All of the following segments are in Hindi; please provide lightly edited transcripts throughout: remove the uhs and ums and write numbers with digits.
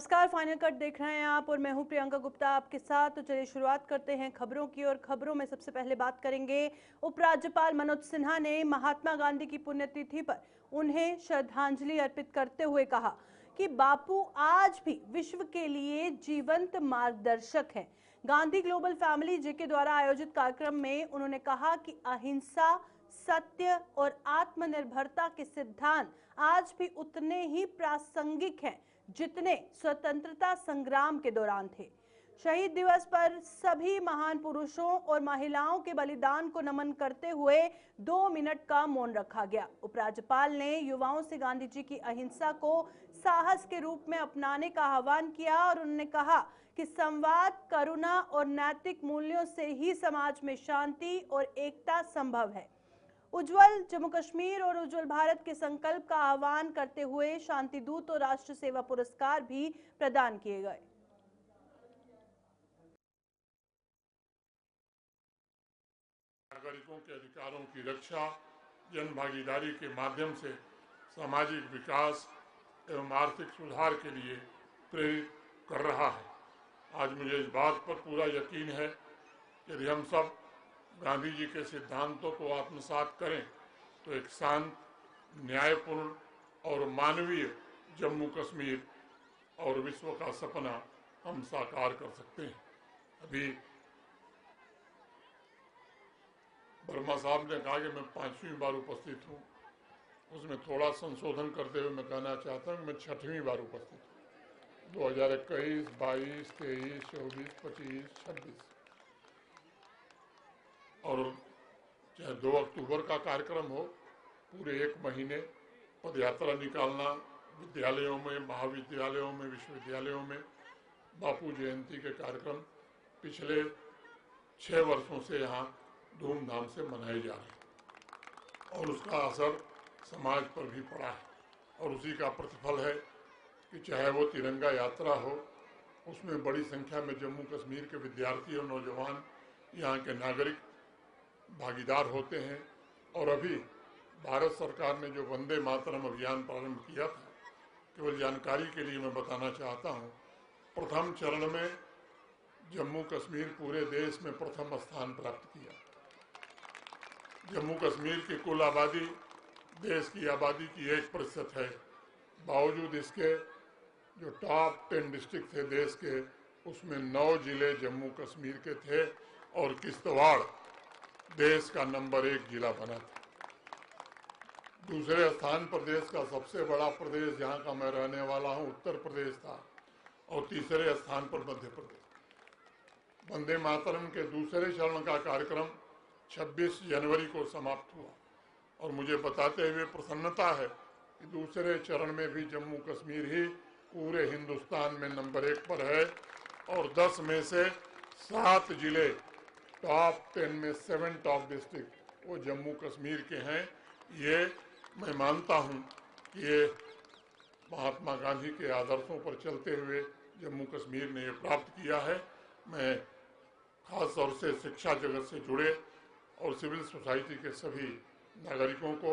नमस्कार, फाइनल कट देख रहे हैं आप और मैं हूं प्रियंका गुप्ता आपके साथ। तो चलिए शुरुआत करते हैं खबरों की। और खबरों में सबसे पहले बात करेंगे, उपराज्यपाल मनोज सिन्हा ने महात्मा गांधी की पुण्यतिथि पर उन्हें श्रद्धांजलि अर्पित करते हुए कहा कि बापू आज भी विश्व के लिए जीवंत मार्गदर्शक हैं। गांधी ग्लोबल फैमिली जे के द्वारा आयोजित कार्यक्रम में उन्होंने कहा कि अहिंसा, सत्य और आत्मनिर्भरता के सिद्धांत आज भी उतने ही प्रासंगिक हैं जितने स्वतंत्रता संग्राम के दौरान थे। शहीद दिवस पर सभी महान पुरुषों और महिलाओं के बलिदान को नमन करते हुए 2 मिनट का मौन रखा गया। उपराज्यपाल ने युवाओं से गांधी जी की अहिंसा को साहस के रूप में अपनाने का आह्वान किया और उन्होंने कहा कि संवाद, करुणा और नैतिक मूल्यों से ही समाज में शांति और एकता संभव है। उज्जवल जम्मू कश्मीर और उज्जवल भारत के संकल्प का आह्वान करते हुए शांति दूत और राष्ट्र सेवा पुरस्कार भी प्रदान किए गए। नागरिकों के अधिकारों की रक्षा, जन भागीदारी के माध्यम से सामाजिक विकास एवं आर्थिक सुधार के लिए प्रेरित कर रहा है। आज मुझे इस बात पर पूरा यकीन है कि यदि हम सब गांधी जी के सिद्धांतों को आत्मसात करें तो एक शांत, न्यायपूर्ण और मानवीय जम्मू कश्मीर और विश्व का सपना हम साकार कर सकते हैं। अभी वर्मा साहब ने कहा कि मैं 5वीं बार उपस्थित हूँ, उसमें थोड़ा संशोधन करते हुए मैं कहना चाहता हूँ मैं 6वीं बार उपस्थित हूँ। 2021, 22, 23, 24, 25, 26 और चाहे 2 अक्टूबर का कार्यक्रम हो, पूरे 1 महीने पदयात्रा निकालना, विद्यालयों में, महाविद्यालयों में, विश्वविद्यालयों में बापू जयंती के कार्यक्रम पिछले 6 वर्षों से यहाँ धूमधाम से मनाए जा रहे हैं और उसका असर समाज पर भी पड़ा है। और उसी का प्रतिफल है कि चाहे वो तिरंगा यात्रा हो, उसमें बड़ी संख्या में जम्मू कश्मीर के विद्यार्थी और नौजवान, यहाँ के नागरिक भागीदार होते हैं। और अभी भारत सरकार ने जो वंदे मातरम अभियान प्रारंभ किया था, केवल जानकारी के लिए मैं बताना चाहता हूँ, प्रथम चरण में जम्मू कश्मीर पूरे देश में प्रथम स्थान प्राप्त किया। जम्मू कश्मीर की कुल आबादी देश की आबादी की 1% है। बावजूद इसके जो टॉप 10 डिस्ट्रिक्ट थे देश के, उसमें 9 जिले जम्मू कश्मीर के थे और किश्तवाड़ देश का नंबर 1 जिला बना था। दूसरे स्थान पर देश का सबसे बड़ा प्रदेश जहां का मैं रहने वाला हूं उत्तर प्रदेश था और तीसरे स्थान पर मध्य प्रदेश। वंदे मातरम के दूसरे चरण का कार्यक्रम 26 जनवरी को समाप्त हुआ और मुझे बताते हुए प्रसन्नता है कि दूसरे चरण में भी जम्मू कश्मीर ही पूरे हिंदुस्तान में नंबर 1 पर है और 10 में से 7 जिले टॉप 10 में 7 टॉप डिस्ट्रिक्ट वो जम्मू कश्मीर के हैं। ये मैं मानता हूँ कि ये महात्मा गांधी के आदर्शों पर चलते हुए जम्मू कश्मीर ने ये प्राप्त किया है। मैं खास तौर से शिक्षा जगत से जुड़े और सिविल सोसाइटी के सभी नागरिकों को,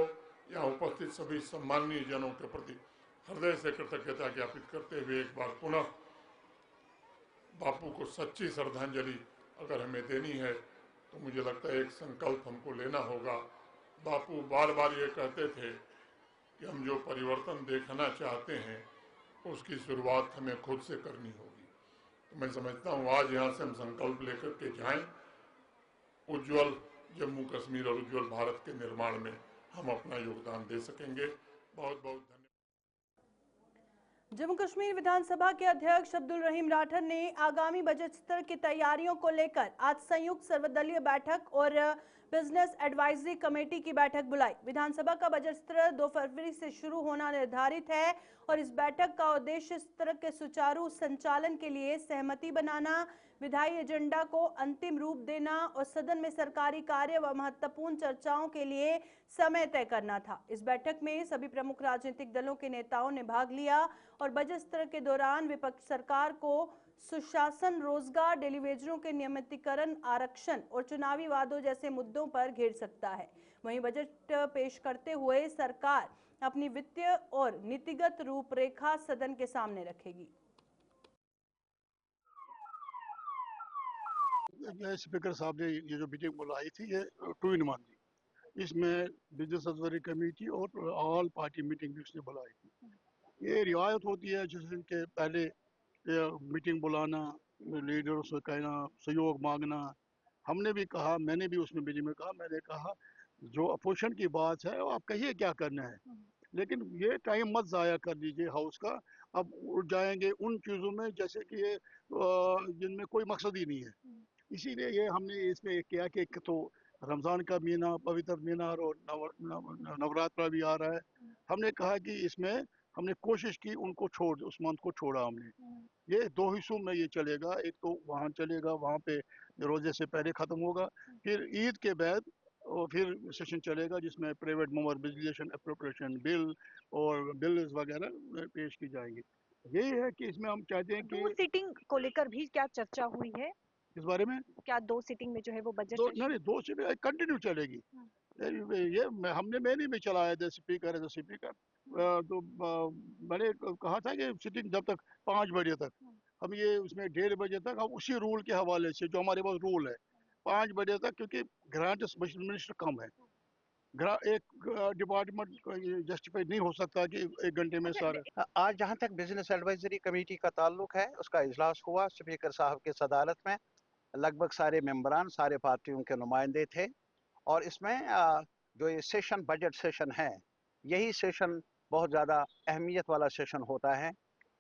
यहाँ उपस्थित सभी सम्माननीय जनों के प्रति हृदय से कृतज्ञता ज्ञापित करते हुए एक बार पुनः बापू को सच्ची श्रद्धांजलि अगर हमें देनी है तो मुझे लगता है एक संकल्प हमको लेना होगा। बापू बार बार ये कहते थे कि हम जो परिवर्तन देखना चाहते हैं उसकी शुरुआत हमें खुद से करनी होगी। तो मैं समझता हूँ आज यहाँ से हम संकल्प लेकर के जाएं, उज्जवल जम्मू कश्मीर और उज्जवल भारत के निर्माण में हम अपना योगदान दे सकेंगे। बहुत बहुत धन्यवाद। जम्मू कश्मीर विधानसभा के अध्यक्ष अब्दुल रहीम राठौर ने आगामी बजट सत्र की तैयारियों को लेकर आज संयुक्त सर्वदलीय बैठक और बिजनेस एडवाइजरी कमेटी की बैठक बुलाई। विधानसभा का बजट सत्र 2 फरवरी से शुरू होना निर्धारित है और इस बैठक का उद्देश्य सत्र के सुचारू संचालन के लिए सहमति बनाना, विधायी एजेंडा को अंतिम रूप देना और सदन में सरकारी कार्य व महत्वपूर्ण चर्चाओं के लिए समय तय करना था। इस बैठक में सभी प्रमुख राजनीतिक दलों के नेताओं ने भाग लिया और बजट सत्र के दौरान विपक्ष सरकार को सुशासन, रोजगार, डेलीवेजरों के नियमितीकरण, आरक्षण और चुनावी वादों जैसे मुद्दों पर घेर सकता है। वहीं बजट पेश करते हुए सरकार अपनी वित्तीय और नीतिगत रूपरेखा सदन के सामने रखेगी। ये स्पीकर साहब ने ये जो मीटिंग बुलाई थी, ये 2 in 1 थी। इसमें बिजनेस एडवाइजरी कमेटी और ऑल पार्टी मीटिंग भी उसने बुलाई थी। ये रिवायत होती है जैसे कि पहले मीटिंग बुलाना, लीडरों से कहना, सहयोग मांगना। हमने भी कहा, मैंने भी उसमें मीटिंग में कहा, मैंने कहा जो अपोजिशन की बात है वो आप कहिए क्या करना है, लेकिन ये टाइम मत ज़ाया कर दीजिए हाउस का। अब उड़ जाएंगे उन चीज़ों में जैसे कि ये जिनमें कोई मकसद ही नहीं है। इसीलिए ये हमने इसमें एक किया कि एक तो रमज़ान का महीना, पवित्र महीना और नवरात्रा भी आ रहा है। हमने कहा कि इसमें हमने कोशिश की उनको छोड़, उस मंथ को छोड़ा हमने। ये 2 हिस्सों में ये चलेगा, एक तो वहाँ चलेगा, वहाँ पे रोज़े से पहले ख़त्म होगा, फिर ईद के बाद और फिर सेशन चलेगा जिसमें प्राइवेट मोबिलाइजेशन अप्रोप्रिएशन बिल और बिल्स वगैरह पेश की जाएंगी। यही है कि इसमें हम चाहते हैं कि 2 सीटिंग को लेकर भी क्या चर्चा हुई है? इस बारे में क्या 2 सीटिंग में जो है वो बजट नहीं 2 सीटें कंटिन्यू चलेगी। ये मैंने भी चलाया था स्पीकर एज स्पीकर। तो मैंने कहा था कि सिटिंग जब तक 5 बजे तक, हम ये उसमें 1:30 बजे तक हम उसी रूल के हवाले से जो हमारे पास रूल है 5 बजे तक, क्योंकि ग्रांट मिनिस्टर कम है। एक डिपार्टमेंट जस्टिफाई नहीं हो सकता कि 1 घंटे में सारे। आज जहां तक बिजनेस एडवाइजरी कमेटी का ताल्लुक है, उसका इजलास हुआ स्पीकर साहब की सदारत में। लगभग सारे मेंबरान, सारे पार्टियों के नुमाइंदे थे और इसमें जो ये सेशन, बजट सेशन है, यही सेशन बहुत ज़्यादा अहमियत वाला सेशन होता है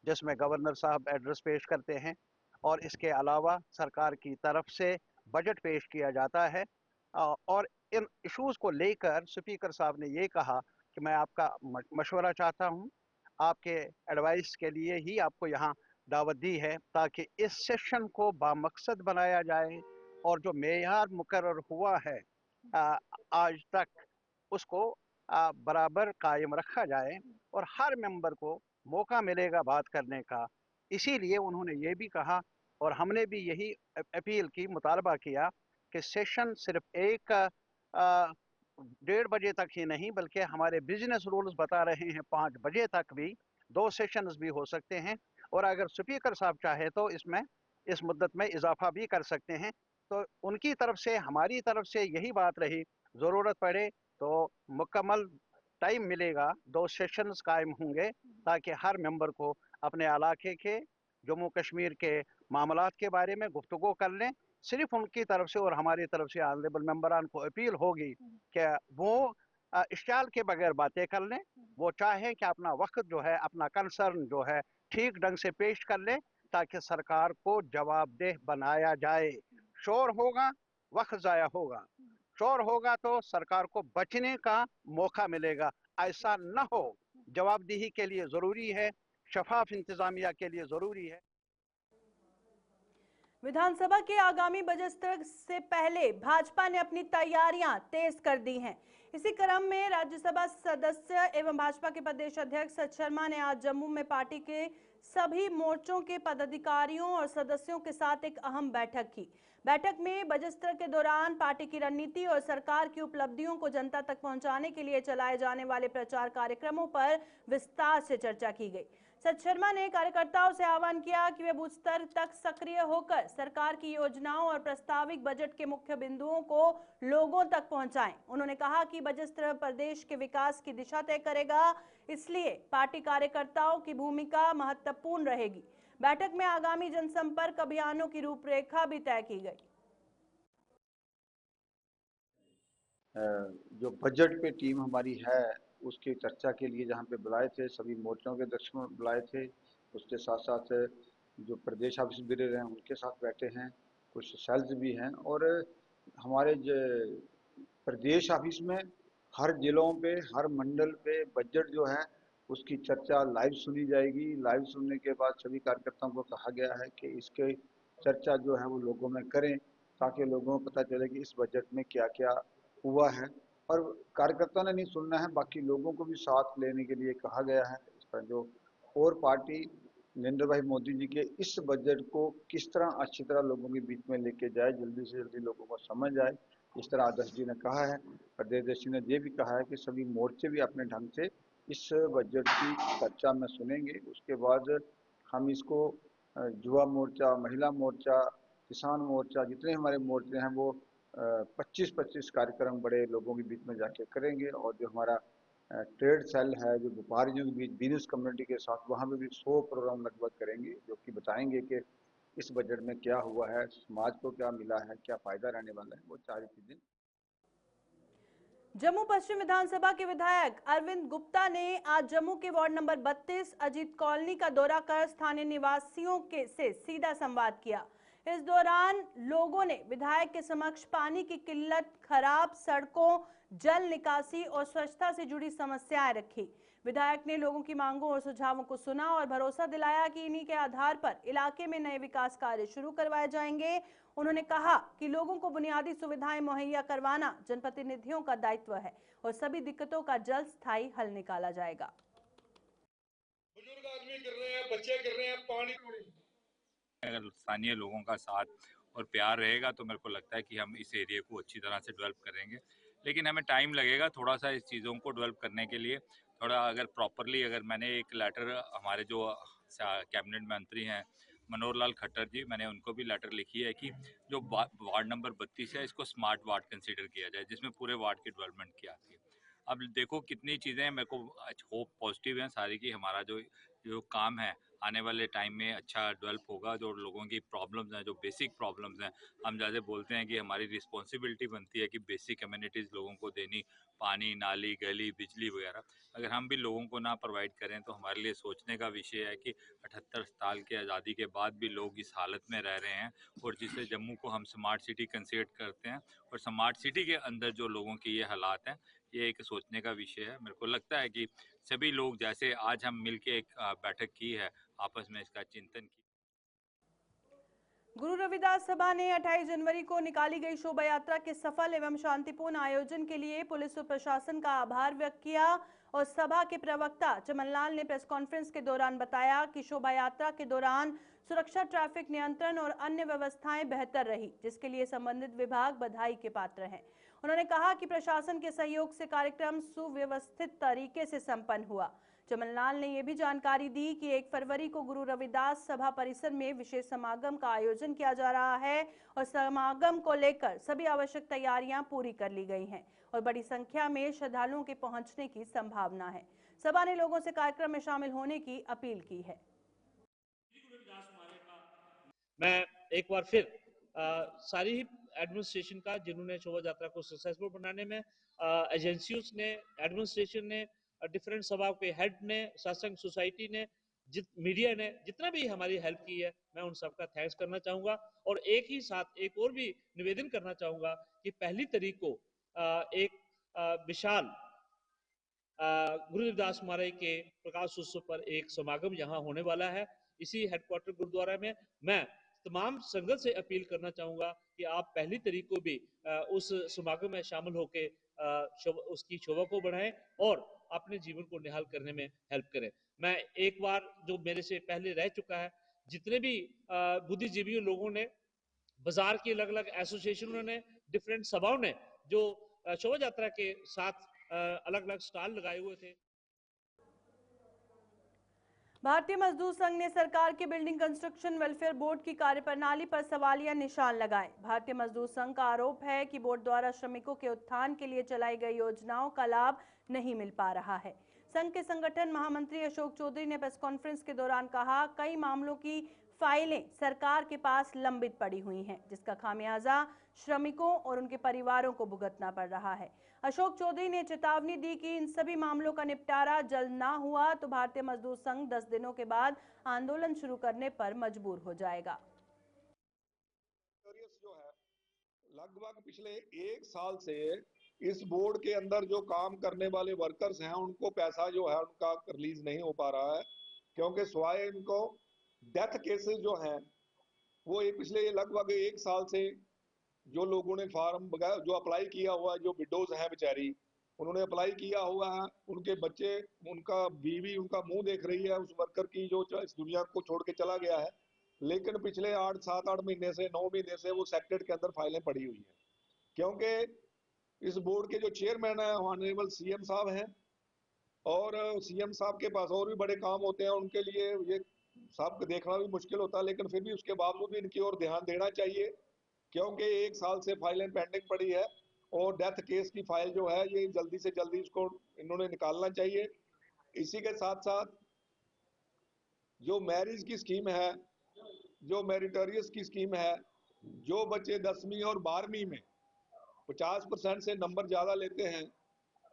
जिसमें गवर्नर साहब एड्रेस पेश करते हैं और इसके अलावा सरकार की तरफ से बजट पेश किया जाता है। और इन इश्यूज़ को लेकर स्पीकर साहब ने ये कहा कि मैं आपका मशवरा चाहता हूँ, आपके एडवाइस के लिए ही आपको यहाँ दावत दी है ताकि इस सेशन को बामकसद बनाया जाए और जो मेयार मुकर्रर हुआ है आज तक, उसको बराबर कायम रखा जाए और हर मेंबर को मौका मिलेगा बात करने का। इसीलिए उन्होंने ये भी कहा और हमने भी यही अपील की, मुतालबा किया कि सेशन सिर्फ 1:30 बजे तक ही नहीं बल्कि हमारे बिजनेस रूल्स बता रहे हैं 5 बजे तक भी 2 सेशंस भी हो सकते हैं और अगर स्पीकर साहब चाहे तो इसमें इस मुद्दत में इजाफा भी कर सकते हैं। तो उनकी तरफ से, हमारी तरफ से यही बात रही, ज़रूरत पड़े तो मुकम्मल टाइम मिलेगा, 2 सेशंस कायम होंगे ताकि हर मेंबर को अपने इलाके के, जम्मू कश्मीर के मामलात के बारे में गुफ्तगू कर लें। सिर्फ उनकी तरफ से और हमारी तरफ से ऑनरेबल मेंबरान को अपील होगी कि वो इश्तियाल के बगैर बातें कर लें, वो चाहें कि अपना वक्त जो है, अपना कंसर्न जो है ठीक ढंग से पेश कर लें ताकि सरकार को जवाबदेह बनाया जाए। शोर होगा, वक्त ज़ाया होगा, शोर होगा तो सरकार को बचने का मौका मिलेगा। ऐसा न हो, जवाबदेही के लिए ज़रूरी है, शफाफ इंतज़ामिया के लिए ज़रूरी है। विधानसभा के आगामी बजट सत्र से पहले भाजपा ने अपनी तैयारियां तेज कर दी हैं। इसी क्रम में राज्यसभा सदस्य एवं भाजपा के प्रदेश अध्यक्ष सच शर्मा ने आज जम्मू में पार्टी के सभी मोर्चों के पदाधिकारियों और सदस्यों के साथ एक अहम बैठक की। बैठक में बजट सत्र के दौरान पार्टी की रणनीति और सरकार की उपलब्धियों को जनता तक पहुंचाने के लिए चलाए जाने वाले प्रचार कार्यक्रमों पर विस्तार से चर्चा की गई। सच शर्मा ने कार्यकर्ताओं से आह्वान किया कि वे बूथ स्तर तक सक्रिय होकर सरकार की योजनाओं और प्रस्तावित बजट के मुख्य बिंदुओं को लोगों तक पहुंचाएं। उन्होंने कहा कि बजट सत्र प्रदेश के विकास की दिशा तय करेगा, इसलिए पार्टी कार्यकर्ताओं की भूमिका महत्वपूर्ण रहेगी। बैठक में आगामी जनसंपर्क अभियानों की रूपरेखा भी तय की गई। जो बजट पे टीम हमारी है उसकी चर्चा के लिए जहाँ पे बुलाए थे, सभी मोर्चों के अध्यक्षों बुलाए थे, उसके साथ साथ जो प्रदेश ऑफिस भी रहे हैं उनके साथ बैठे हैं, कुछ सेल्स भी हैं और हमारे जो प्रदेश ऑफिस में हर जिलों पे, हर मंडल पे बजट जो है उसकी चर्चा लाइव सुनी जाएगी। लाइव सुनने के बाद सभी कार्यकर्ताओं को कहा गया है कि इसके चर्चा जो है वो लोगों में करें ताकि लोगों को पता चले कि इस बजट में क्या क्या हुआ है। और कार्यकर्ताओं ने नहीं सुनना है, बाकी लोगों को भी साथ लेने के लिए कहा गया है। इस पर जो और पार्टी नरेंद्र भाई मोदी जी के इस बजट को किस तरह अच्छी तरह लोगों के बीच में लेके जाए, जल्दी से जल्दी लोगों को समझ आए, इस तरह अध्यक्ष जी ने कहा है। प्रदेश जी ने ये भी कहा है कि सभी मोर्चे भी अपने ढंग से इस बजट की चर्चा में सुनेंगे। उसके बाद हम इसको युवा मोर्चा, महिला मोर्चा, किसान मोर्चा, जितने हमारे मोर्चे हैं वो 25-25 कार्यक्रम बड़े लोगों के बीच में जाके करेंगे। और जो हमारा ट्रेड सेल है, जो व्यापारियों के बीच बिजनेस कम्युनिटी के साथ, वहाँ पे भी 100 प्रोग्राम लगभग करेंगे, जो कि बताएंगे कि इस बजट में क्या हुआ है, समाज को क्या मिला है, क्या फायदा रहने वाला है, वो सारी चीजें। जम्मू पश्चिम विधानसभा के विधायक अरविंद गुप्ता ने आज जम्मू के वार्ड नंबर 32 अजीत कॉलोनी का दौरा कर स्थानीय निवासियों से सीधा संवाद किया। इस दौरान लोगों ने विधायक के समक्ष पानी की किल्लत, खराब सड़कों, जल निकासी और स्वच्छता से जुड़ी समस्याएं रखी। विधायक ने लोगों की मांगों और सुझावों को सुना और भरोसा दिलाया कि इन्हीं के आधार पर इलाके में नए विकास कार्य शुरू करवाए जाएंगे। उन्होंने कहा कि लोगों को बुनियादी सुविधाएं मुहैया करवाना जनप्रतिनिधियों का दायित्व है और सभी दिक्कतों का जल्द स्थायी हल निकाला जाएगा। बुजुर्ग आदमी कर रहे हैं, बच्चे कर रहे हैं, पानी। अगर स्थानीय लोगों का साथ और प्यार रहेगा तो मेरे को लगता है कि हम इस एरिया को अच्छी तरह से डेवलप करेंगे, लेकिन हमें टाइम लगेगा थोड़ा सा इस चीज़ों को डेवलप करने के लिए। थोड़ा अगर प्रॉपरली, अगर मैंने एक लेटर हमारे जो कैबिनेट मंत्री हैं मनोहर लाल खट्टर जी, मैंने उनको भी लेटर लिखी है कि जो वार्ड नंबर 32 है इसको स्मार्ट वार्ड कंसीडर किया जाए, जिसमें पूरे वार्ड की डेवलपमेंट की आती है। अब देखो कितनी चीज़ें मेरे को होप पॉजिटिव हैं सारी की, हमारा जो काम है आने वाले टाइम में अच्छा डेवलप होगा। जो लोगों की प्रॉब्लम्स हैं, जो बेसिक प्रॉब्लम्स हैं, हम ज़्यादा बोलते हैं कि हमारी रिस्पॉन्सिबिलिटी बनती है कि बेसिक कम्युनिटीज़ लोगों को देनी, पानी, नाली, गली, बिजली वगैरह। अगर हम भी लोगों को ना प्रोवाइड करें तो हमारे लिए सोचने का विषय है कि 78 साल की आज़ादी के बाद भी लोग इस हालत में रह रहे हैं। और जिससे जम्मू को हम स्मार्ट सिटी कंसीडर करते हैं और स्मार्ट सिटी के अंदर जो लोगों की ये हालात हैं, ये एक सोचने का विषय है। मेरे को लगता है कि सभी लोग, जैसे आज हम मिलके एक बैठक की है, आपस में इसका चिंतन किया। गुरु रविदास सभा ने 28 जनवरी को निकाली गई शोभा यात्रा के सफल एवं शांतिपूर्ण आयोजन के लिए पुलिस और प्रशासन का आभार व्यक्त किया। और सभा के प्रवक्ता चमनलाल ने प्रेस कॉन्फ्रेंस के दौरान बताया कि शोभा यात्रा के दौरान सुरक्षा, ट्रैफिक नियंत्रण और अन्य व्यवस्थाएं बेहतर रही, जिसके लिए संबंधित विभाग बधाई के पात्र हैं। उन्होंने कहा कि प्रशासन के सहयोग से कार्यक्रम सुव्यवस्थित तरीके से संपन्न हुआ। चमनलाल ने यह भी जानकारी दी कि 1 फरवरी को गुरु रविदास सभा परिसर में विशेष समागम का आयोजन किया जा रहा है और समागम को लेकर सभी आवश्यक तैयारियां पूरी कर ली गई हैं और बड़ी संख्या में श्रद्धालुओं के पहुंचने की संभावना है। सभा ने लोगों से कार्यक्रम में शामिल होने की अपील की है। मैं एक बार फिर सारी ही एडमिनिस्ट्रेशन का, जिन्होंने शोभा यात्रा को सक्सेसफुल बनाने में एजेंसियों ने, एडमिनिस्ट्रेशन ने, डिफरेंट सभा के हेड ने, सत्संग सोसाइटी ने, मीडिया ने, जितना भी हमारी हेल्प की है, मैं उन सबका थैंक्स करना चाहूंगा। और एक ही साथ एक और भी निवेदन करना चाहूंगा कि 1 तारीख को एक विशाल गुरु रविदास महाराज के प्रकाश उत्सव पर एक समागम यहाँ होने वाला है। इसी हेडक्वार्टर गुरुद्वारा में मैं तमाम संगत से अपील करना चाहूंगा कि आप 1 तारीख को भी उस समागम में शामिल होकर उसकी शोभा को बढ़ाएं और अपने जीवन को निहाल करने में हेल्प करें। मैं एक बार, जो मेरे से पहले रह चुका है, जितने भी बुद्धिजीवी लोगों ने, बाजार की अलग अलग एसोसिएशनों ने, डिफरेंट सभाओं ने जो शोभा यात्रा के साथ अलग अलग स्टॉल लगाए हुए थे। भारतीय मजदूर संघ ने सरकार के बिल्डिंग कंस्ट्रक्शन वेलफेयर बोर्ड की कार्यप्रणाली पर सवालिया निशान लगाए। भारतीय मजदूर संघ का आरोप है कि बोर्ड द्वारा श्रमिकों के उत्थान के लिए चलाई गई योजनाओं का लाभ नहीं मिल पा रहा है। संघ के संगठन महामंत्री अशोक चौधरी ने प्रेस कॉन्फ्रेंस के दौरान कहा, कई मामलों की फाइलें सरकार के पास लंबित पड़ी हुई हैं, जिसका खामियाजा श्रमिकों और उनके परिवारों को भुगतना पड़ रहा है। अशोक चौधरी ने चेतावनी दी कि इन सभी मामलों का निपटारा जल्द ना हुआ तो भारतीय मजदूर संघ 10 दिनों के बाद आंदोलन शुरू करने पर मजबूर हो जाएगा। जो है लगभग पिछले 1 साल से इस बोर्ड के अंदर जो काम करने वाले वर्कर्स हैं, उनको पैसा जो है उनका रिलीज नहीं हो पा रहा है, क्योंकि स्वाय इनको डेथ केसेस जो हैं वो पिछले लगभग 1 साल से जो लोगों ने फॉर्म जो अप्लाई किया हुआ है, जो विडोज हैं बेचारी, उन्होंने अप्लाई किया हुआ है, उनके बच्चे, उनका बीवी उनका मुंह देख रही है उस वर्कर की जो इस दुनिया को छोड़ के चला गया है, लेकिन पिछले 7-8 महीने से 9 महीने से वो सेक्रेटरीट के अंदर फाइलें पड़ी हुई हैं, क्योंकि इस बोर्ड के जो चेयरमैन है ऑनरेबल सीएम साहब हैं और सीएम साहब के पास और भी बड़े काम होते हैं, उनके लिए ये सब देखना भी मुश्किल होता है, लेकिन फिर भी उसके बावजूद भी इनकी ओर ध्यान देना चाहिए, क्योंकि 1 साल से फाइलें पेंडिंग पड़ी है और डेथ केस की फाइल जो है ये जल्दी से जल्दी इसको इन्होंने निकालना चाहिए। इसी के साथ साथ जो मैरिज की स्कीम है, जो मेरिटोरियस की स्कीम है, जो बच्चे 10वीं और 12वीं में 50% से नंबर ज्यादा लेते हैं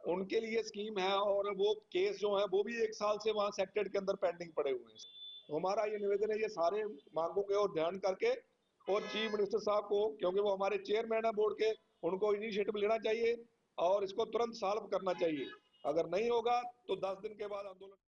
उनके लिए स्कीम है, और वो केस जो है वो भी 1 साल से वहां सेक्टेड के अंदर पेंडिंग पड़े हुए हैं। तो हमारा ये निवेदन है, ये सारे मांगों के और ध्यान करके, और चीफ मिनिस्टर साहब को, क्योंकि वो हमारे चेयरमैन है बोर्ड के, उनको इनिशिएटिव लेना चाहिए और इसको तुरंत सॉल्व करना चाहिए। अगर नहीं होगा तो 10 दिन के बाद आंदोलन।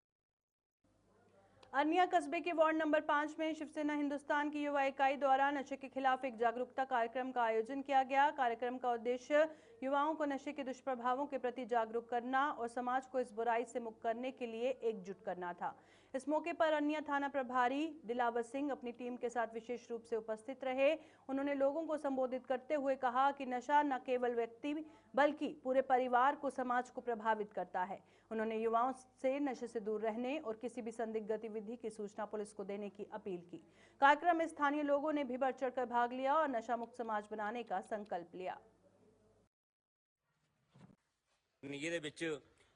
अरनिया कस्बे के वार्ड नंबर 5 में शिवसेना हिंदुस्तान की युवा इकाई द्वारा नशे के खिलाफ एक जागरूकता कार्यक्रम का आयोजन किया गया। कार्यक्रम का उद्देश्य युवाओं को नशे के दुष्प्रभावों के प्रति जागरूक करना और समाज को इस बुराई से मुक्त करने के लिए एकजुट करना था। इस मौके पर अरनिया थाना प्रभारी दिलावर सिंह अपनी टीम के साथ विशेष रूप से उपस्थित रहे। उन्होंने लोगों को संबोधित करते हुए कहा कि नशा न केवल व्यक्ति बल्कि पूरे परिवार को, समाज को प्रभावित करता है। उन्होंने युवाओं से नशे से दूर रहने और किसी भी संदिग्ध गतिविधि की सूचना पुलिस को देने की अपील की। कार्यक्रम में स्थानीय लोगों ने भी बढ़ चढ़कर भाग लिया और नशा मुक्त समाज बनाने का संकल्प लिया। ਇਹਦੇ ਵਿੱਚ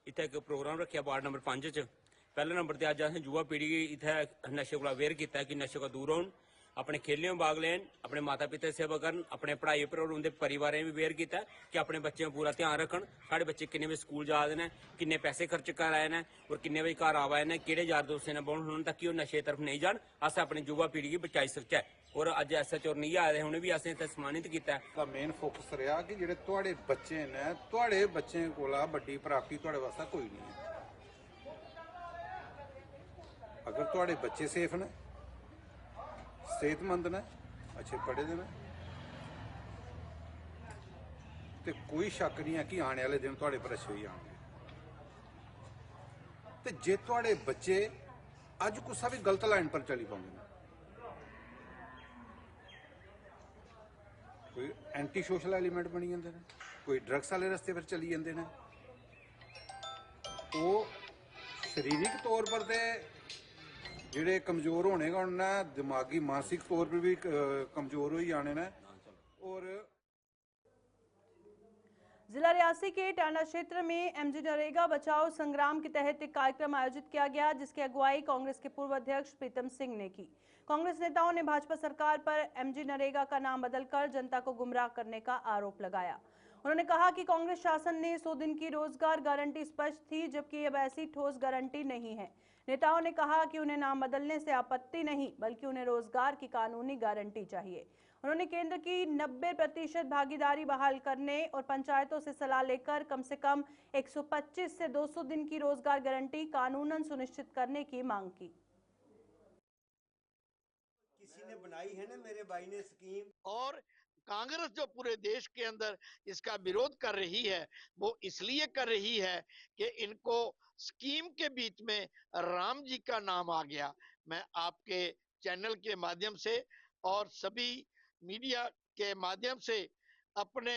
ਇੱਥੇ ਇੱਕ ਪ੍ਰੋਗਰਾਮ ਰੱਖਿਆ ਵਾਰਡ ਨੰਬਰ 5 ਚ। ਪਹਿਲੇ ਨੰਬਰ ਤੇ ਅੱਜ ਅਸੀਂ युवा पीढ़ी ਇੱਥੇ नशे को अवेयर किया कि नशे को दूर होन, अपने खेलने में भाग लेन, अपने माता पिता की सेवा करन, अपने पढ़ाई पर और उनके परिवार भी अवेयर किया कि अपने बच्चों का पूरा ध्यान रखन। साढ़े बच्चे किन्ने बजे स्कूल जा रहे हैं, किन्ने पैसे खर्च कर आए हैं और किन्ने बजे घर आए हैं, किहड़े यार दोस्तें ने बोन होने ताकि वो नशे तरफ नहीं जान। अस अपनी युवा पीढ़ी की बचाई सकते और अज SHO नहीं आए हैं, उन्हें भी असें इत्थे सम्मानित किया। मेन फोकस रहा कि जिहड़े तुहाडे बच्चे ने, तुहाडे बच्चे कोला बड़ी प्राप्ति तुहाडे वास्ते कोई नहीं है। अगर तुहाडे बच्चे सेफ ने, सेहतमंद ने, अच्छे पढ़े दे ने, ते कोई शक नहीं है कि आने वाले दिन तुहाडे पर अच्छे ही आएंगे। ते जे तुहाडे बच्चे अज कुछ भी गलत लाइन पर चली पाउंदे ने, कोई एंटी सोशल एलीमेंट बनी जाते हैं, कोई ड्रग्स वाले रस्ते पर चली जाते हैं, वो शरीरिक तौर पर तो जिहड़े कमजोर होने का उन्हें दिमागी मानसिक तौर पर भी कमजोर हो जाने ने। और जिला रियासी के टांडा क्षेत्र में MG नरेगा बचाओ संग्राम के तहत एक कार्यक्रम आयोजित किया गया, जिसकी अगुवाई कांग्रेस के पूर्व अध्यक्ष प्रीतम सिंह ने की। कांग्रेस नेताओं ने भाजपा सरकार पर MG नरेगा का नाम बदलकर जनता को गुमराह करने का आरोप लगाया। उन्होंने कहा कि कांग्रेस शासन ने 100 दिन की रोजगार गारंटी स्पष्ट थी, जबकि अब ऐसी ठोस गारंटी नहीं है। नेताओं ने कहा कि उन्हें नाम बदलने से आपत्ति नहीं, बल्कि उन्हें रोजगार की कानूनी गारंटी चाहिए। उन्होंने केंद्र की 90% भागीदारी बहाल करने और पंचायतों से सलाह लेकर कम से कम 125 से 200 दिन की रोजगार गारंटी कानूनन सुनिश्चित करने की मांग की। किसी ने बनाई है ना मेरे भाई ने स्कीम, और कांग्रेस जो पूरे देश के अंदर इसका विरोध कर रही है वो इसलिए कर रही है कि इनको स्कीम के बीच में राम जी का नाम आ गया। मैं आपके चैनल के माध्यम से और सभी मीडिया के माध्यम से अपने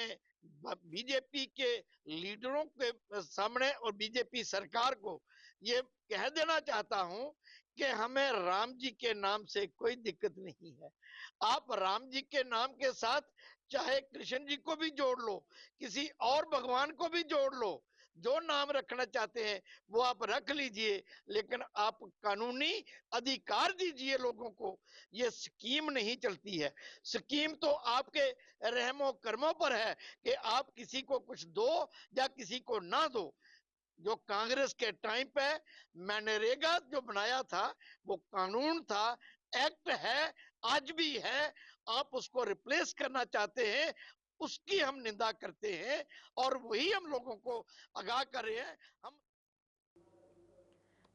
बीजेपी के लीडरों के सामने और बीजेपी सरकार को ये कह देना चाहता हूं कि हमें राम जी के नाम से कोई दिक्कत नहीं है। आप राम जी के नाम के साथ चाहे कृष्ण जी को भी जोड़ लो, किसी और भगवान को भी जोड़ लो, जो नाम रखना चाहते हैं वो आप रख लीजिए, लेकिन आप कानूनी अधिकार दीजिए लोगों को। ये स्कीम नहीं चलती है। स्कीम तो आपके रहमो कर्मों पर है कि आप किसी को कुछ दो या किसी को ना दो। जो कांग्रेस के टाइम पे मनरेगा जो बनाया था वो कानून था, एक्ट है, आज भी है। आप उसको रिप्लेस करना चाहते हैं, उसकी हम निंदा करते हैं और वही हम लोगों को आगाह कर रहे हैं। हम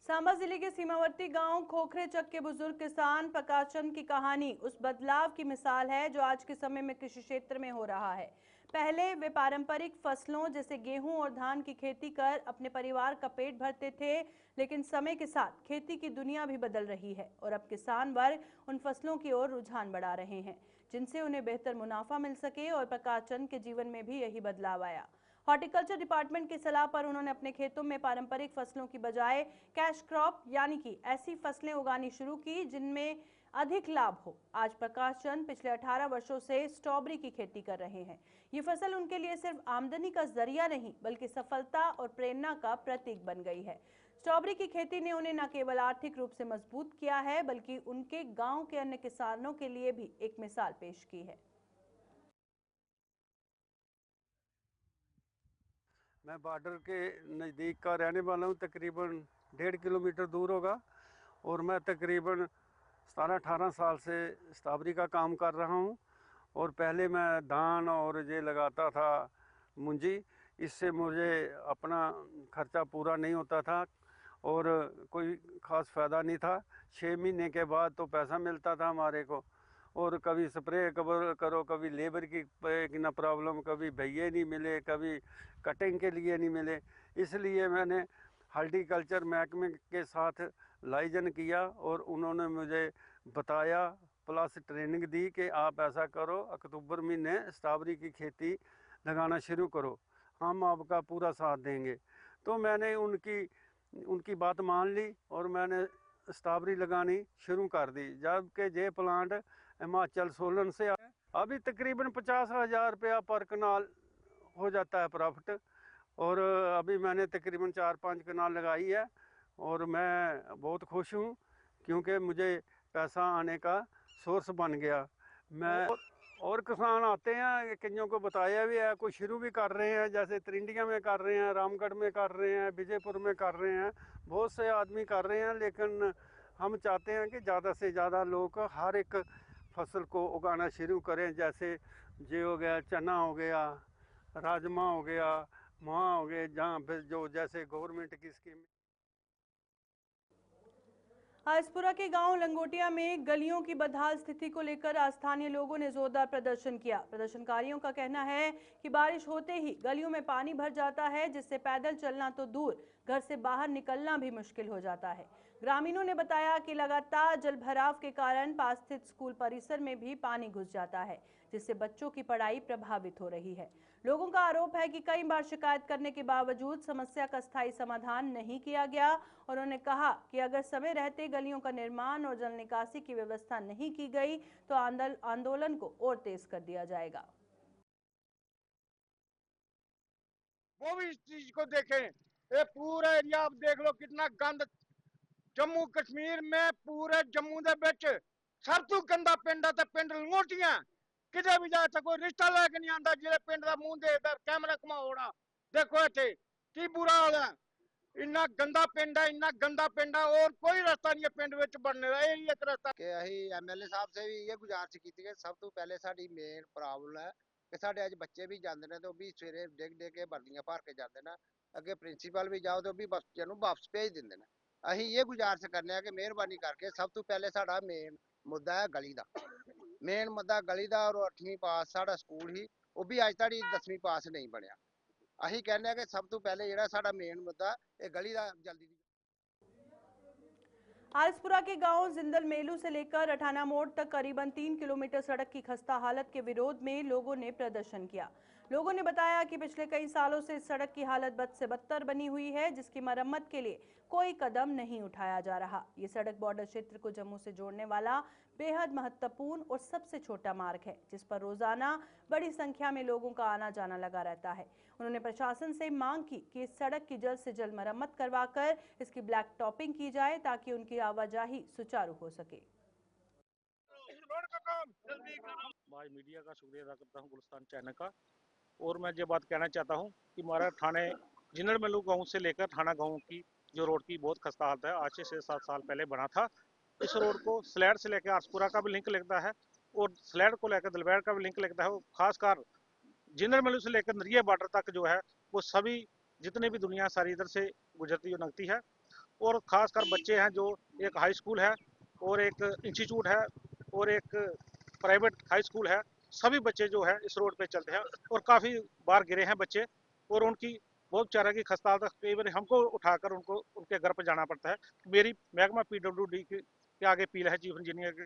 सांबा जिले के सीमावर्ती गांव खोखरे चक के बुजुर्ग किसान प्रकाश चंद की कहानी उस बदलाव की मिसाल है जो आज के समय में कृषि क्षेत्र में हो रहा है। पहले वे पारंपरिक फसलों जैसे गेहूं और धान की खेती कर अपने परिवार का पेट भरते थे, लेकिन समय के साथ खेती की दुनिया भी बदल रही है और अब किसान वर्ग उन फसलों की ओर रुझान बढ़ा रहे हैं जिनसे उन्हें बेहतर मुनाफा मिल सके, और प्रकाश चंद के जीवन में भी यही बदलाव आया। हॉर्टिकल्चर डिपार्टमेंट की सलाह पर उन्होंने अपने खेतों में पारंपरिक फसलों की बजाय कैश क्रॉप यानी कि ऐसी फसलें उगानी शुरू की जिनमें अधिक लाभ हो। आज प्रकाश चंद पिछले 18 वर्षों से स्ट्रॉबेरी की खेती कर रहे हैं। ये फसल उनके लिए सिर्फ आमदनी का जरिया नहीं बल्कि सफलता और प्रेरणा का प्रतीक बन गई है। स्ट्रॉबेरी की खेती ने उन्हें न केवल आर्थिक रूप से मजबूत किया है बल्कि उनके गांव के अन्य किसानों के लिए भी एक मिसाल पेश की है। मैं बॉर्डर के नज़दीक का रहने वाला हूँ, तकरीबन 1.5 किलोमीटर दूर होगा, और मैं तकरीबन 17-18 साल से स्ट्रॉबेरी का काम कर रहा हूँ। और पहले मैं धान और ये लगाता था मुंजी, इससे मुझे अपना खर्चा पूरा नहीं होता था और कोई ख़ास फ़ायदा नहीं था। 6 महीने के बाद तो पैसा मिलता था हमारे को, और कभी स्प्रे करो, कभी लेबर की ना प्रॉब्लम, कभी भैये नहीं मिले, कभी कटिंग के लिए नहीं मिले। इसलिए मैंने हॉर्टिकल्चर महकमे के साथ लाइजन किया और उन्होंने मुझे बताया प्लस ट्रेनिंग दी कि आप ऐसा करो, अक्टूबर महीने स्ट्रॉबेरी की खेती लगाना शुरू करो, हम आपका पूरा साथ देंगे। तो मैंने उनकी बात मान ली और मैंने स्ट्रॉबेरी लगानी शुरू कर दी। जबकि ये प्लांट हिमाचल सोलन से अभी तकरीबन 50,000 रुपया पर कनाल हो जाता है प्रॉफिट, और अभी मैंने तकरीबन 4-5 कनाल लगाई है और मैं बहुत खुश हूँ क्योंकि मुझे पैसा आने का सोर्स बन गया। मैं और किसान आते हैं, कईयों को बताया भी है, कुछ शुरू भी कर रहे हैं, जैसे त्रिंडिया में कर रहे हैं, रामगढ़ में कर रहे हैं, विजयपुर में कर रहे हैं, बहुत से आदमी कर रहे हैं। लेकिन हम चाहते हैं कि ज़्यादा से ज़्यादा लोग हर एक फसल को उगाना शुरू करें। जैसे ये हो गया, चना हो गया, राजमा हो गया, माह हो गए, जहाँ पे जो जैसे गवर्नमेंट की स्कीम। आसपुरा के गांव लंगोटिया में गलियों की बदहाल स्थिति को लेकर स्थानीय लोगों ने जोरदार प्रदर्शन किया। प्रदर्शनकारियों का कहना है कि बारिश होते ही गलियों में पानी भर जाता है, जिससे पैदल चलना तो दूर, घर से बाहर निकलना भी मुश्किल हो जाता है। ग्रामीणों ने बताया कि लगातार जलभराव के कारण पास स्थित स्कूल परिसर में भी पानी घुस जाता है, जिससे बच्चों की पढ़ाई प्रभावित हो रही है। लोगों का आरोप है कि कई बार शिकायत करने के बावजूद समस्या का स्थायी समाधान नहीं किया गया। उन्होंने कहा कि अगर समय रहते गलियों का निर्माण और जल निकासी की व्यवस्था नहीं की गई तो आंदोलन को और तेज कर दिया जाएगा। वो भी इस चीज को देखें। ये पूरा एरिया आप देख लो कितना गंद। जम्मू कश्मीर में पूरे जम्मू दे विच सब तो गंदा पिंड है पिंड लंगोटियां। किते भी जा कोई रिश्ता लेके नहीं आंदा जिहड़े पिंड दा मुंह देखदा कैमरा घुमाओड़ा। देखो इत्थे की बुरा हाल है। इन्ना गंदा पिंड है, इन्ना गंदा पिंड है, और कोई रास्ता नहीं है पिंड विच बनने दा। यही एक रास्ता कि अही एमएलए साहब से भी ये गुजारिश की थी कि सब तो पहले साडी मेन प्रॉब्लम है कि साडे अज बच्चे भी जाते हैं तो भी सवेरे डिग डिग के वर्दियां भर के जाते हैं, अगे प्रिंसीपल भी जाओ तो भी बच्चे वापस भेज देंगे हैं। अही ये गुजारिश करने हैं कि मेहरबानी करके सब तो पहले साडा मेन मुद्दा है गली का, मेन मुद्दा गली का, और 8वीं पास साडा स्कूल ही वो भी अज तक 10वीं पास नहीं बनया। अही कहने कि सब तो पहले जिहड़ा साडा मेन मुद्दा ये गली का जल्दी। आसपुरा के गांव जिंदल मेलू से लेकर अठाना मोड़ तक करीबन 3 किलोमीटर सड़क की खस्ता हालत के विरोध में लोगों ने प्रदर्शन किया। लोगों ने बताया कि पिछले कई सालों से इस सड़क की हालत बद से बदतर बनी हुई है, जिसकी मरम्मत के लिए कोई कदम नहीं उठाया जा रहा। ये सड़क बॉर्डर क्षेत्र को जम्मू से जोड़ने वाला बेहद महत्वपूर्ण और सबसे छोटा मार्ग है, जिस पर रोजाना बड़ी संख्या में लोगों का आना जाना लगा रहता है। उन्होंने प्रशासन से मांग की कि इस सड़क की जल्द से जल्द मरम्मत करवाकर इसकी ब्लैक टॉपिंग की जाए ताकि उनकी आवाजाही सुचारू हो सके। आज मीडिया का शुक्रिया अदा करता हूँ, गुलिस्तान चैनल का। और मैं ये बात कहना चाहता हूँ कि हमारा थाने जिंदल मेलू गाँव से लेकर थाना गाँव की जो रोड की बहुत खस्ता हालत है, आज से 6-7 साल पहले बना था। इस रोड को स्लैड से लेकर आसपुरा का भी लिंक लगता है और स्लैड को लेकर दलबैर का भी लिंक लगता है। खासकर जिंदल मेलू से लेकर नरिया बॉर्डर तक जो है वो सभी जितने भी दुनिया सारी इधर से गुजरती हुई लगती है। और खासकर बच्चे हैं, जो एक हाई स्कूल है और एक इंस्टीट्यूट है और एक प्राइवेट हाई स्कूल है, सभी बच्चे जो है इस रोड पे चलते हैं और काफ़ी बार गिरे हैं बच्चे और उनकी बहुत बेचारा की खस्ता हालत। कई बार हमको उठाकर उनको उनके घर पर जाना पड़ता है। मेरी महकमा PWD के आगे अपील है चीफ इंजीनियर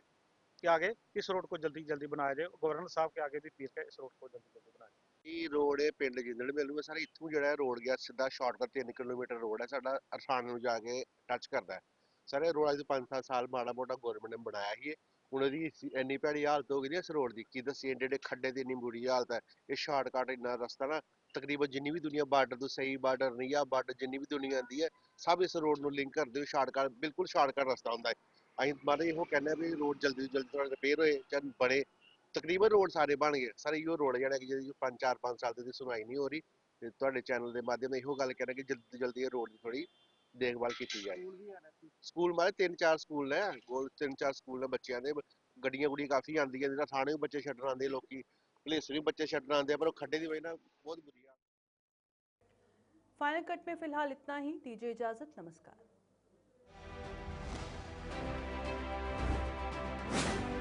के आगे इस रोड को जल्दी जल्दी बनाया जाए। गवर्नर साहब के आगे भी अपील है इस रोड को जल्दी जल्दी बनाया जाए। ਇਹ ਰੋਡ ਹੈ ਪਿੰਡ ਜਿੰਦੜ ਮੈਨੂੰ ਸਰ ਇੱਥੋਂ ਜਿਹੜਾ ਹੈ ਰੋਡ ਗਿਆ ਸਿੱਧਾ ਸ਼ਾਰਟਕਟ 3 ਕਿਲੋਮੀਟਰ ਰੋਡ ਹੈ ਸਾਡਾ ਅਰਸਾਨ ਨੂੰ ਜਾ ਕੇ ਟੱਚ ਕਰਦਾ ਹੈ। ਸਰ ਇਹ ਰੋਡ ਅੱਜ 5-7 ਸਾਲ ਮਾੜਾ ਮੋਟਾ ਗਵਰਨਮੈਂਟ ਨੇ ਬਣਾਇਆ ਹੀ ਹੈ। ਹੁਣ ਇਹਦੀ ਇੰਨੀ ਭੈੜੀ ਹਾਲਤ ਹੋ ਗਈ ਨਾ ਇਸ ਰੋਡ ਦੀ ਕੀ ਦੱਸੀਏ ਏਡੇ ਖੱਡੇ ਦੀ ਇੰਨੀ ਬੁਰੀ ਹਾਲਤ ਹੈ। ਇਹ ਸ਼ਾਰਟਕਟ ਇੰਨਾ ਰਸਤਾ ਨਾ ਤਕਰੀਬਨ ਜਿੰਨੀ ਵੀ ਦੁਨੀਆ ਬਾਰਡਰ ਤੋਂ ਸਹੀ ਬਾਰਡਰ ਨਹੀਂ ਆ ਬਾਰਡਰ ਜਿੰਨੀ ਵੀ ਦੁਨੀਆ ਆਉਂਦੀ ਹੈ ਸਭ ਇਸ ਰੋਡ ਨੂੰ ਲਿੰਕ ਕਰਦੇ ਹੋ ਸ਼ਾਰਟਕਟ ਬਿਲਕੁਲ ਸ਼ਾਰਟਕਟ ਰਸਤਾ ਹੁੰਦਾ ਹੈ। ਅਸੀਂ ਮਾਰੇ ਇਹੋ ਕਹਿੰਦੇ ਆ ਵੀ ਰੋਡ ਜਲਦੀ ਤੋਂ ਜਲਦੀ ਰਿਪੇਅਰ ਹੋਏ ਚਾਹੇ ਬਣੇ ਤਕਰੀਬਨ ਰੋਡ ਸਾਰੇ ਬਣ ਗਏ ਸਰ ਇਹੋ ਰੋਡ ਜਿਹੜਾ ਕਿ ਜਿਹਦੀ 4-5 ਸਾਲ ਦੀ ਸੁਣਵਾਈ ਨਹੀਂ ਹੋ ਰਹੀ ਤੇ ਤੁਹਾਡੇ ਚੈਨਲ ਦੇ ਮਾਧਿਅਮ ਨਾਲ ਇਹੋ ਗੱਲ ਕਹਿਣਾ ਕਿ ਜਲਦੀ ਤੋਂ ਜਲਦੀ ਇਹ ਰੋਡ ਦੀ ਥੋੜੀ ਦੇਖਭਾਲ ਕੀਤੀ ਜਾਏ। ਸਕੂਲ ਮਾਰੇ 3-4 ਸਕੂਲ ਨੇ ਕੋਲ 3-4 ਸਕੂਲ ਨੇ ਬੱਚਿਆਂ ਦੇ ਗੱਡੀਆਂ ਗੁੱਡੀਆਂ ਕਾਫੀ ਆਉਂਦੀਆਂ ਜਿਹੜਾ ਥਾਣੇ ਬੱਚੇ ਛੱਡਣ ਆਉਂਦੇ ਲੋਕੀ ਪੁਲਿਸ ਵੀ ਬੱਚੇ ਛੱਡਣ ਆਉਂਦੇ ਪਰ ਉਹ ਖੱਡੇ ਦੀ ਵਜ੍ਹਾ ਨਾਲ बहुत बुरी है। फाइनल कट में फिलहाल इतना ही, दीजिए इजाजत, नमस्कार।